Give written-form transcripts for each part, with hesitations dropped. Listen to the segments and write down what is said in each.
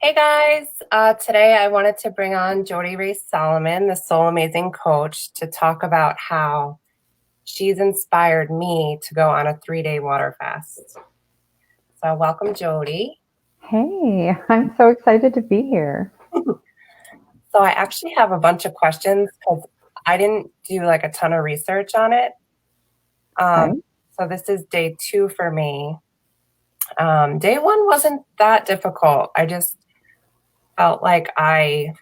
Hey guys, today I wanted to bring on Jodi Ray Solomon, the Soul Amazing Coach, to talk about how she's inspired me to go on a 3-day water fast. So, welcome, Jodi. Hey, I'm so excited to be here. So, I actually have a bunch of questions because I didn't do like a ton of research on it. Um, Okay. so, this is day 2 for me. Day 1 wasn't that difficult. I just felt like I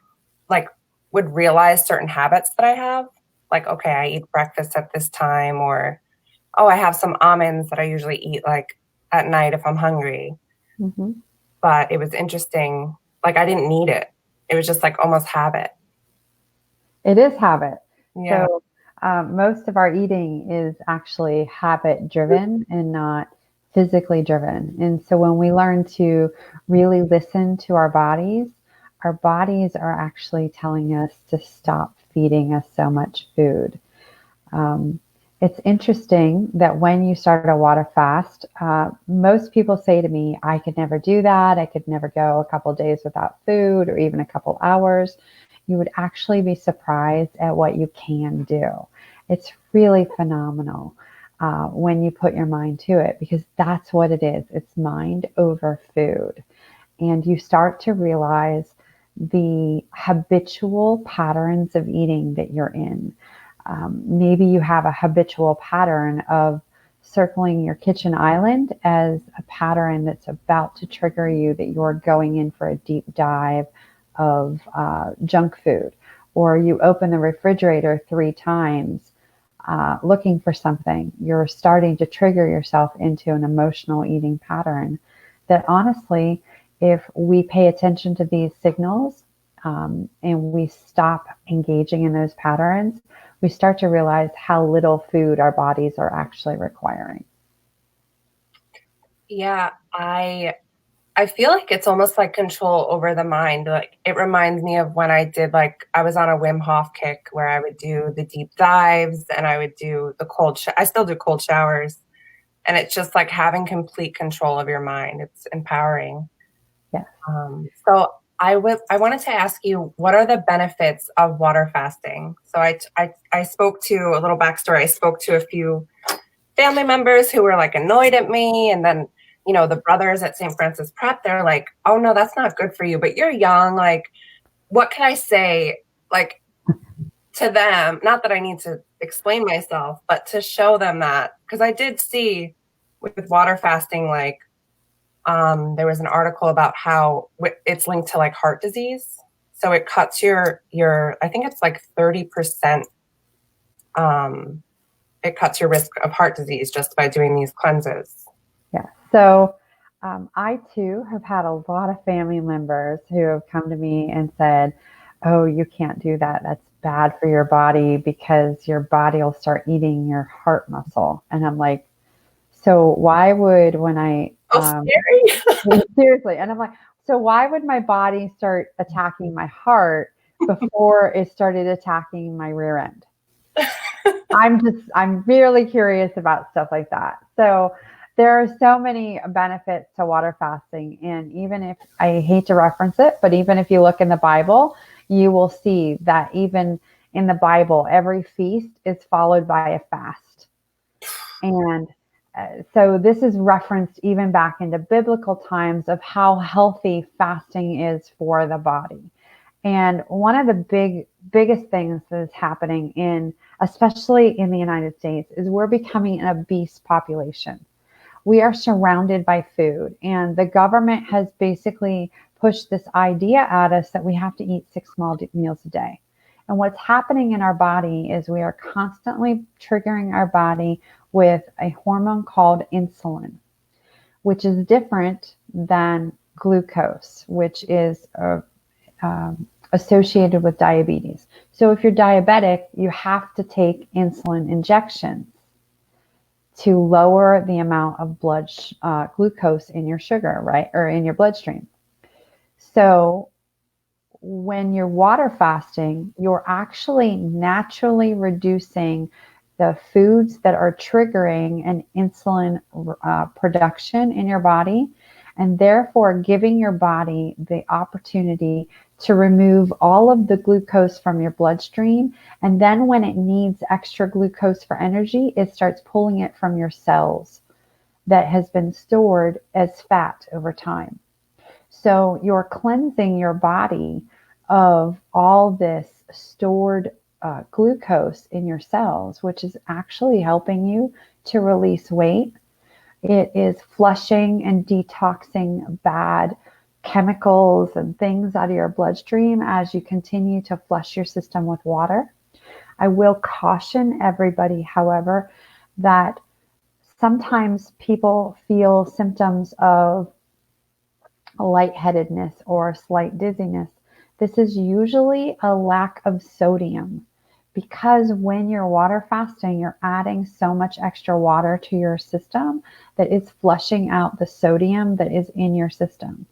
like would realize certain habits that I have. Like, okay, I eat breakfast at this time, or oh, I have some almonds that I usually eat like at night if I'm hungry. hmm But it was interesting. Like I didn't need it. It was just like almost habit. It is habit. Yeah. So, most of our eating is actually habit driven and not physically driven. And so, when we learn to really listen to our bodies are actually telling us to stop feeding us so much food. Um, it's interesting that when you start a water fast, most people say to me, I could never do that. I could never go a couple of days without food or even a couple hours. You would actually be surprised at what you can do. It's really phenomenal when you put your mind to it, because that's what it is. It's mind over food. And you start to realize the habitual patterns of eating that you're in. Maybe you have a habitual pattern of circling your kitchen island as a pattern that's about to trigger you that you're going in for a deep dive of junk food, or you open the refrigerator 3 times looking for something. You're starting to trigger yourself into an emotional eating pattern that, honestly, if we pay attention to these signals and we stop engaging in those patterns, we start to realize how little food our bodies are actually requiring. Yeah, I feel like it's almost like control over the mind. Like it reminds me of when I did like I was on a Wim Hof kick where I would do the deep dives and I would do the I still do cold showers, and it's just like having complete control of your mind. It's empowering. Yes. So I wanted to ask you, what are the benefits of water fasting? So I spoke to a little backstory. I spoke to a few family members who were like annoyed at me, and then the brothers at St. Francis Prep, they're like, "Oh no, that's not good for you, but you're young. Like, what can I say like to them? Not that I need to explain myself, but to show them that because I did see with water fasting like there was an article about how it's linked to like heart disease. So it cuts your I think it's like 30%. Um, it cuts your risk of heart disease just by doing these cleanses. Yeah. So I too have had a lot of family members who have come to me and said, "Oh, you can't do that. That's bad for your body because your body will start eating your heart muscle." And I'm like, "So why would when I Oh, scary. seriously?" And I'm like, "So why would my body start attacking my heart before it started attacking my rear end?" I'm really curious about stuff like that. So there are so many benefits to water fasting. And even if I hate to reference it, but even if you look in the Bible, you will see that even in the Bible, every feast is followed by a fast. And so this is referenced even back into biblical times of how healthy fasting is for the body. And one of the biggest things that is happening especially in the United States, is we're becoming an obese population. We are surrounded by food, and the government has basically pushed this idea at us that we have to eat 6 meals a day. And what's happening in our body is we are constantly triggering our body with a hormone called insulin, which is different than glucose, which is associated with diabetes. So if you're diabetic, you have to take insulin injections to lower the amount of blood glucose in your sugar, right, or in your bloodstream. So when you're water fasting, you're actually naturally reducing the foods that are triggering an insulin production in your body. and therefore giving your body the opportunity to remove all of the glucose from your bloodstream. And then when it needs extra glucose for energy, it starts pulling it from your cells that has been stored as fat over time. So you're cleansing your body of all this stored glucose in your cells, which is actually helping you to release weight. It is flushing and detoxing bad chemicals and things out of your bloodstream as you continue to flush your system with water. I will caution everybody, however, that sometimes people feel symptoms of lightheadedness or slight dizziness. This is usually a lack of sodium, because when you're water fasting, you're adding so much extra water to your system that it's flushing out the sodium that is in your system.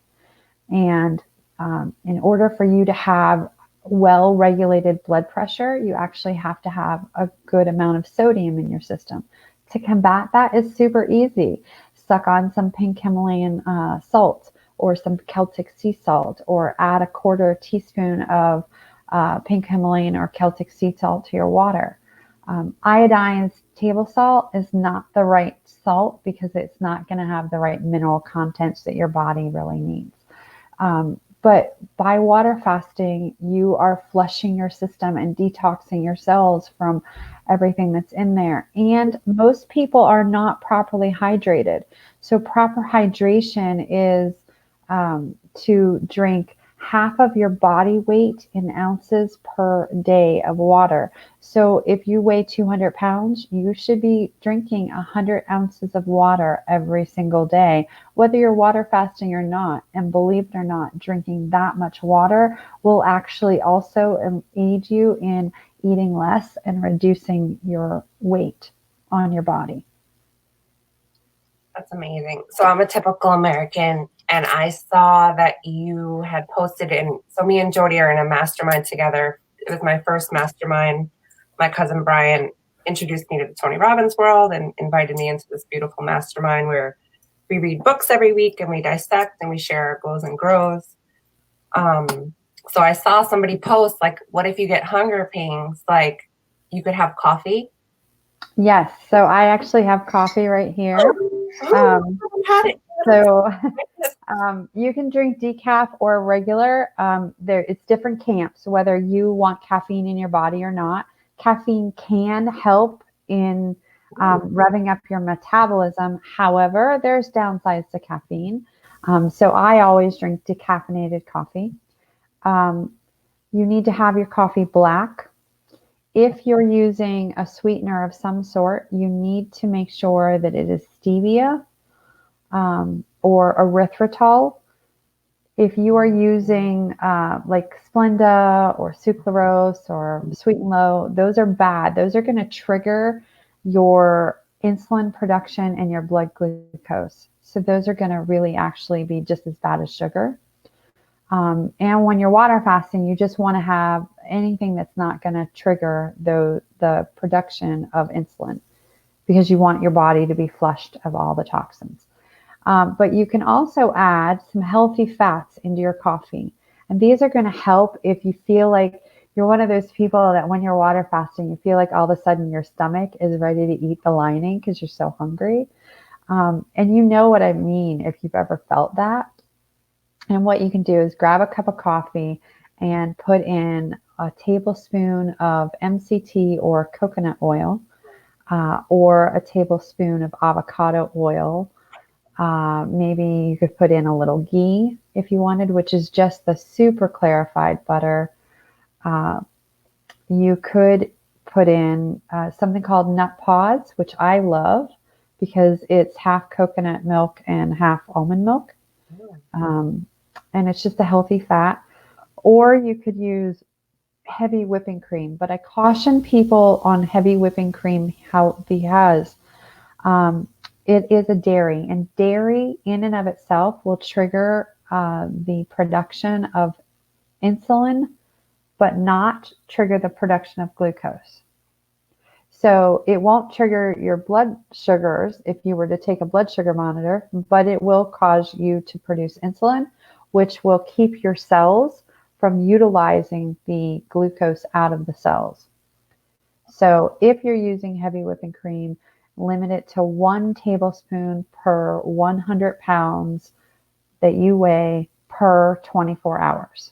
And in order for you to have well-regulated blood pressure, you actually have to have a good amount of sodium in your system. To combat that is super easy. Suck on some pink Himalayan salt or some Celtic sea salt, or add a quarter teaspoon of pink Himalayan or Celtic sea salt to your water. Iodized table salt is not the right salt because it's not going to have the right mineral contents that your body really needs. But by water fasting, you are flushing your system and detoxing your cells from everything that's in there. And most people are not properly hydrated. So proper hydration is to drink half of your body weight in ounces per day of water. So if you weigh 200 pounds, you should be drinking 100 ounces of water every single day, whether you're water fasting or not. And believe it or not, drinking that much water will actually also aid you in eating less and reducing your weight on your body. That's amazing. So I'm a typical American, and I saw that you had posted in. So me and Jodi are in a mastermind together. It was my first mastermind. My cousin Brian introduced me to the Tony Robbins world and invited me into this beautiful mastermind where we read books every week and we dissect and we share our goals and grows. So I saw somebody post, like, what if you get hunger pains? Like, you could have coffee. Yes, so I actually have coffee right here. You can drink decaf or regular. It's different camps, whether you want caffeine in your body or not. Caffeine can help in revving up your metabolism. However, there's downsides to caffeine. So I always drink decaffeinated coffee. You need to have your coffee black. If you're using a sweetener of some sort, you need to make sure that it is stevia or erythritol. If you are using like Splenda or sucralose or sweet and low, those are bad. Those are going to trigger your insulin production and your blood glucose. So those are going to really actually be just as bad as sugar. And when you're water fasting, you just want to have anything that's not going to trigger the production of insulin, because you want your body to be flushed of all the toxins. But you can also add some healthy fats into your coffee. And these are going to help if you feel like you're one of those people that when you're water fasting, you feel like all of a sudden your stomach is ready to eat the lining because you're so hungry. And you know what I mean if you've ever felt that. And what you can do is grab a cup of coffee and put in a tablespoon of MCT or coconut oil, or a tablespoon of avocado oil. Maybe you could put in a little ghee if you wanted, which is just the super clarified butter. You could put in something called nut pods, which I love because it's half coconut milk and half almond milk. And it's just a healthy fat. Or you could use heavy whipping cream, but I caution people on heavy whipping cream because it is a dairy, and dairy in and of itself will trigger the production of insulin, but not trigger the production of glucose. So it won't trigger your blood sugars if you were to take a blood sugar monitor, but it will cause you to produce insulin, which will keep your cells from utilizing the glucose out of the cells. So if you're using heavy whipping cream, limit it to 1 tablespoon per 100 pounds that you weigh per 24 hours.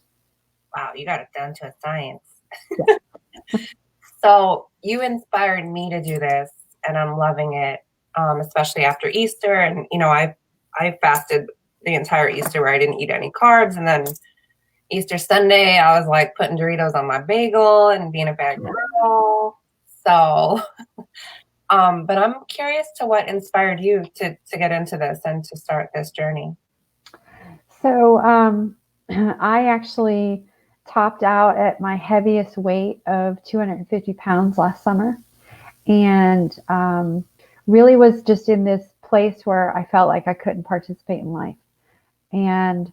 Wow, you got it down to a science. Yeah. So you inspired me to do this, and I'm loving it, especially after Easter. And I fasted the entire Easter where I didn't eat any carbs, and then Easter Sunday I was like putting Doritos on my bagel and being a bad girl. So, but I'm curious to what inspired you to get into this and to start this journey. So I actually topped out at my heaviest weight of 250 pounds last summer, and really was just in this place where I felt like I couldn't participate in life, and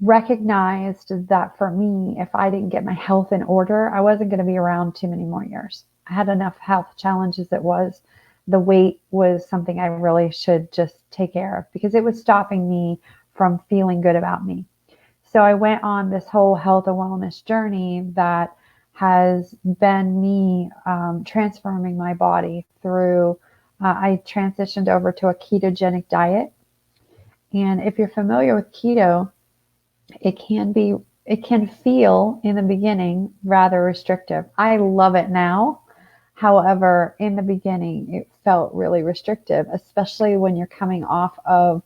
recognized that for me, if I didn't get my health in order, I wasn't going to be around too many more years. I had enough health challenges that was. The weight was something I really should just take care of because it was stopping me from feeling good about me. So I went on this whole health and wellness journey that has been me transforming my body through, I transitioned over to a ketogenic diet. And if you're familiar with keto, it can feel in the beginning rather restrictive. I love it now. However, in the beginning, it felt really restrictive, especially when you're coming off of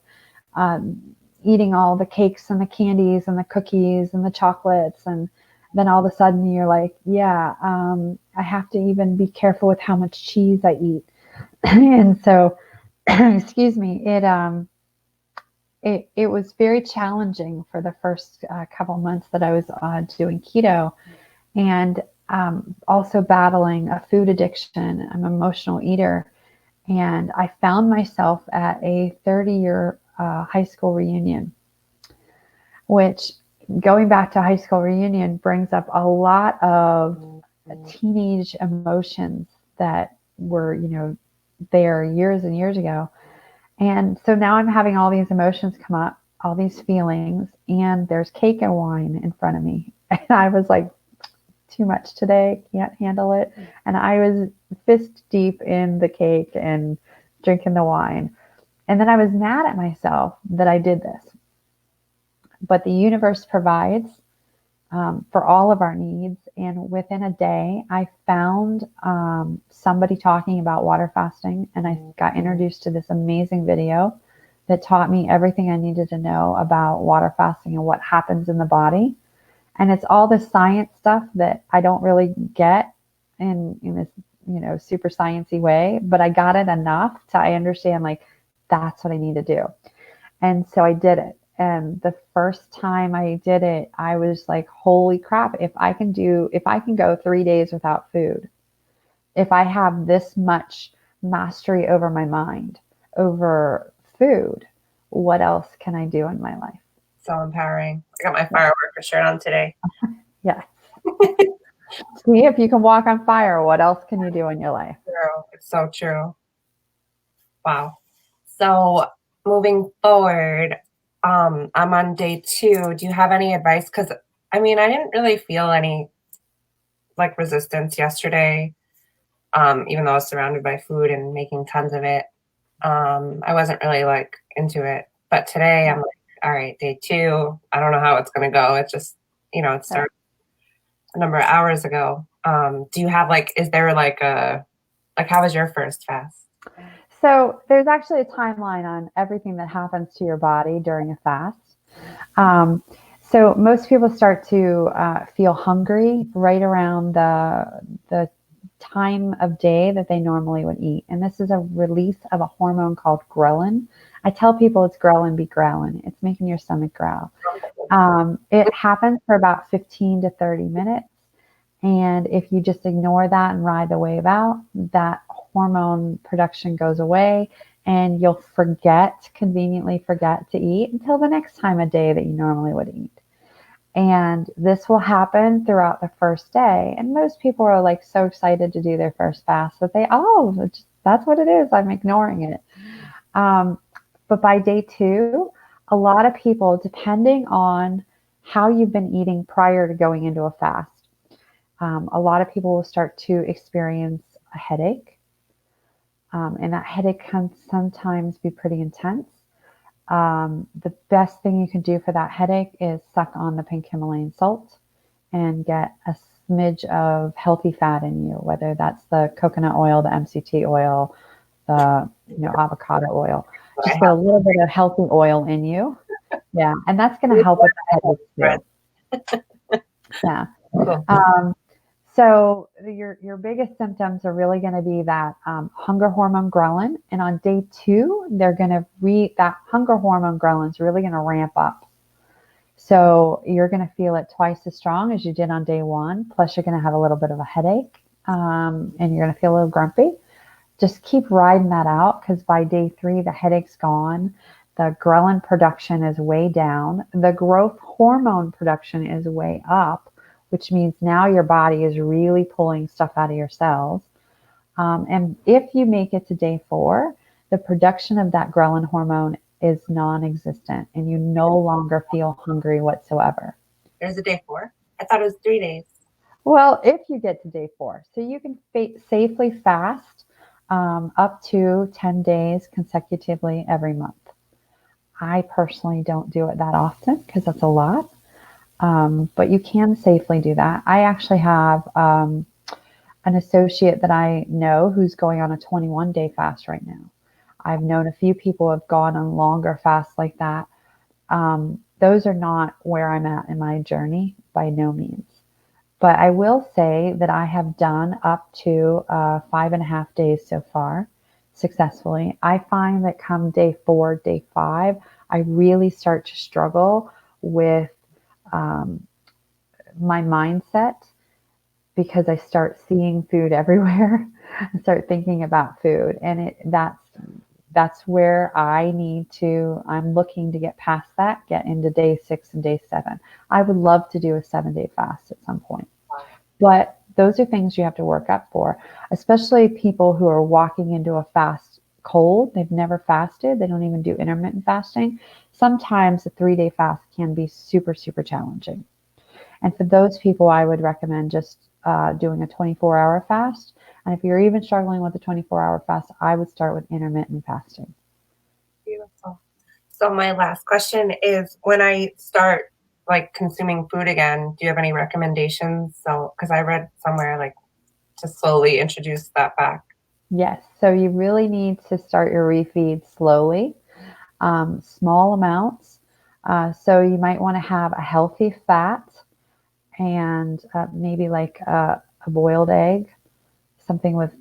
eating all the cakes and the candies and the cookies and the chocolates. And then all of a sudden you're like, yeah, I have to even be careful with how much cheese I eat. And so, excuse me, it was very challenging for the first couple months that I was doing keto, and also battling a food addiction. I'm an emotional eater, and I found myself at a 30-year high school reunion, which, going back to high school reunion, brings up a lot of teenage emotions that were, there years and years ago. And so now I'm having all these emotions come up, all these feelings, and there's cake and wine in front of me. And I was like, too much today, can't handle it. And I was fist deep in the cake and drinking the wine. And then I was mad at myself that I did this. But the universe provides for all of our needs. And within a day, I found somebody talking about water fasting, and I got introduced to this amazing video that taught me everything I needed to know about water fasting and what happens in the body. And it's all the science stuff that I don't really get in this, super sciencey way, but I got it enough to I understand, like, that's what I need to do. And so I did it. And the first time I did it, I was like, holy crap, if I can go 3 days without food, if I have this much mastery over my mind, over food, what else can I do in my life? So empowering. I got my fireworker shirt on today. Yes. See, if you can walk on fire, what else can you do in your life? True. It's so true. Wow. So moving forward, I'm on day 2. Do you have any advice? Because I didn't really feel any like resistance yesterday, even though I was surrounded by food and making tons of it. I wasn't really like into it. But today I'm like, all right, day 2. I don't know how it's going to go. It's just, it started a number of hours ago. Do you have is there how was your first fast? So there's actually a timeline on everything that happens to your body during a fast. So most people start to feel hungry right around the time of day that they normally would eat. And this is a release of a hormone called ghrelin. I tell people it's ghrelin be growling. It's making your stomach growl. It happens for about 15 to 30 minutes. And if you just ignore that and ride the wave out, that hormone production goes away, and you'll conveniently forget to eat until the next time of day that you normally would eat. And this will happen throughout the first day. And most people are like so excited to do their first fast that that's what it is. I'm ignoring it. Um, but by day 2, a lot of people, depending on how you've been eating prior to going into a fast, a lot of people will start to experience a headache. And that headache can sometimes be pretty intense. The best thing you can do for that headache is suck on the pink Himalayan salt and get a smidge of healthy fat in you, whether that's the coconut oil, the MCT oil, the avocado oil. Just get a little bit of healthy oil in you. Yeah, and that's going to help with the headache too. Yeah. Cool. So your biggest symptoms are really going to be that hunger hormone ghrelin, and on day 2, they're going to that hunger hormone ghrelin is really going to ramp up. So you're going to feel it twice as strong as you did on day 1. Plus, you're going to have a little bit of a headache, and you're going to feel a little grumpy. Just keep riding that out, because by day 3, the headache's gone. The ghrelin production is way down. The growth hormone production is way up, which means now your body is really pulling stuff out of your cells. And if you make it to day 4, the production of that ghrelin hormone is non-existent, and you no longer feel hungry whatsoever. There's a day 4? I thought it was 3 days. Well, if you get to day 4, so you can safely fast up to 10 days consecutively every month. I personally don't do it that often because that's a lot. But you can safely do that. I actually have an associate that I know who's going on a 21-day fast right now. I've known a few people who have gone on longer fasts like that. Those are not where I'm at in my journey by no means. But I will say that I have done up to 5.5 days so far successfully. I find that come day 4, day 5, I really start to struggle with my mindset, because I start seeing food everywhere and start thinking about food. And that's where I'm looking to get past that, get into day 6 and day 7. I would love to do a 7-day fast at some point. But those are things you have to work up for, especially people who are walking into a fast cold. They've never fasted. They don't even do intermittent fasting. Sometimes a 3-day fast can be super, super challenging. And for those people, I would recommend just doing a 24-hour fast. And if you're even struggling with a 24-hour fast, I would start with intermittent fasting. Beautiful. So my last question is, when I start consuming food again, do you have any recommendations? So, because I read somewhere to slowly introduce that back. Yes. So you really need to start your refeed slowly, small amounts. So you might want to have a healthy fat, and maybe a boiled egg, something with,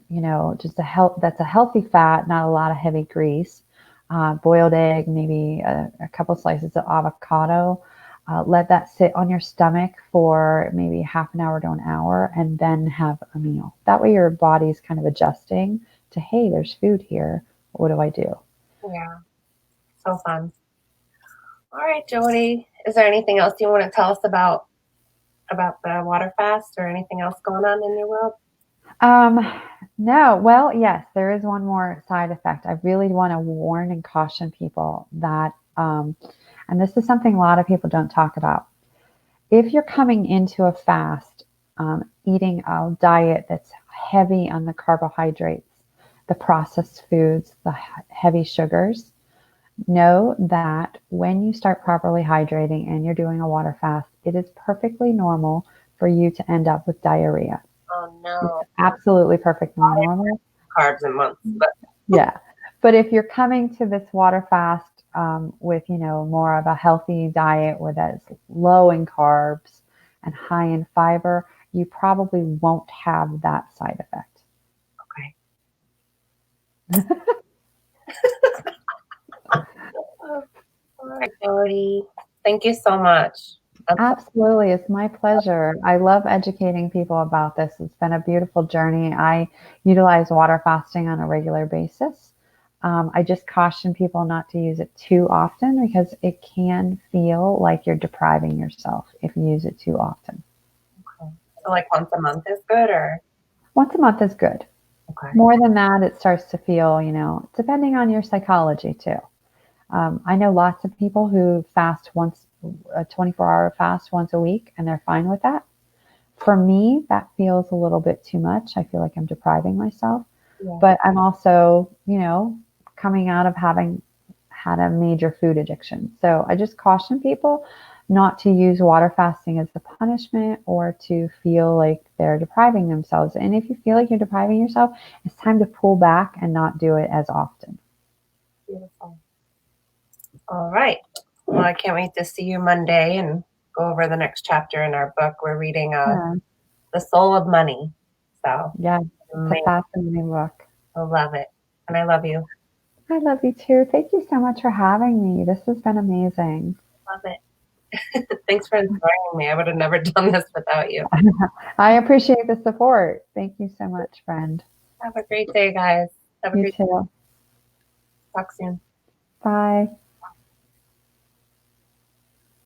just that's a healthy fat, not a lot of heavy grease. Boiled egg, maybe a couple slices of avocado. Let that sit on your stomach for maybe half an hour to an hour, and then have a meal. That way your body's kind of adjusting to, hey, there's food here. What do I do? Yeah. So fun. All right, Jodi. Is there anything else you want to tell us about the water fast, or anything else going on in your world? No. Well, yes, there is one more side effect. I really want to warn and caution people that, and this is something a lot of people don't talk about. If you're coming into a fast, eating a diet that's heavy on the carbohydrates, the processed foods, the heavy sugars, know that when you start properly hydrating and you're doing a water fast, it is perfectly normal for you to end up with diarrhea. Oh no! It's absolutely perfectly normal. Carbs in months, but yeah. But if you're coming to this water fast with more of a healthy diet, where that's low in carbs and high in fiber, you probably won't have that side effect. Okay. All right, Jodi. Thank you so much. Absolutely. It's my pleasure. I love educating people about this. It's been a beautiful journey. I utilize water fasting on a regular basis. I just caution people not to use it too often because it can feel like you're depriving yourself if you use it too often. Okay. So like once a month is good, or? Once a month is good. Okay. More than that, it starts to feel, depending on your psychology too. I know lots of people who fast once, a 24-hour fast once a week, and they're fine with that. For me, that feels a little bit too much. I feel like I'm depriving myself. Yeah. But I'm also, coming out of having had a major food addiction. So I just caution people not to use water fasting as a punishment or to feel like they're depriving themselves. And if you feel like you're depriving yourself, it's time to pull back and not do it as often. Beautiful. All right. Well, I can't wait to see you Monday and go over the next chapter in our book. We're reading Yeah. The Soul of Money. So Yeah, it's a fascinating book. I love it. And I love you. I love you too. Thank you so much for having me. This has been amazing. Love it. Thanks for inspiring me. I would have never done this without you. I appreciate the support. Thank you so much, friend. Have a great day, guys. Have a You great too. Talk soon. Bye.